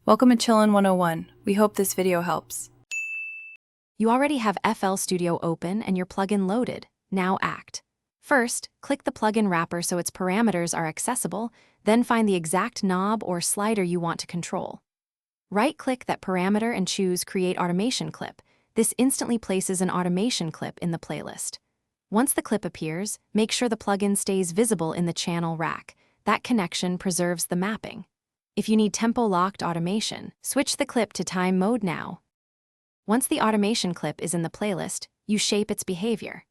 Welcome to Chillin' 101. We hope this video helps. You already have FL Studio open and your plugin loaded. Now act. First, click the plugin wrapper so its parameters are accessible, then find the exact knob or slider you want to control. Right-click that parameter and choose Create Automation Clip. This instantly places an automation clip in the playlist. Once the clip appears, make sure the plugin stays visible in the channel rack. That connection preserves the mapping. If you need tempo-locked automation, switch the clip to time mode now. Once the automation clip is in the playlist, you shape its behavior.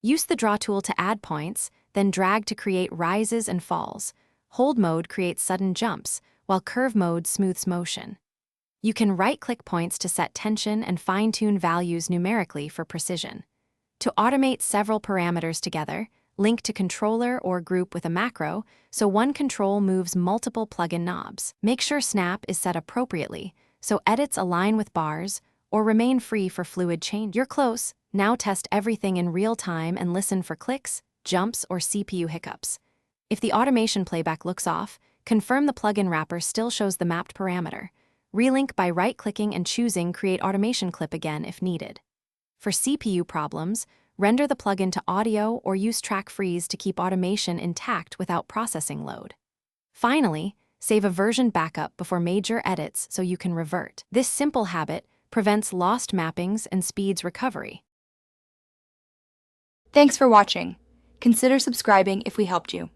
Use the draw tool to add points, then drag to create rises and falls. Hold mode creates sudden jumps, while curve mode smooths motion. You can right-click points to set tension and fine-tune values numerically for precision. To automate several parameters together, link to controller or group with a macro, so one control moves multiple plugin knobs. Make sure snap is set appropriately, so edits align with bars, or remain free for fluid change. You're close. Now test everything in real time and listen for clicks, jumps, or CPU hiccups. If the automation playback looks off, confirm the plugin wrapper still shows the mapped parameter. Relink by right-clicking and choosing Create Automation Clip again if needed. For CPU problems, render the plugin to audio or use track freeze to keep automation intact without processing load. Finally, save a version backup before major edits so you can revert. This simple habit prevents lost mappings and speeds recovery. Thanks for watching. Consider subscribing if we helped you.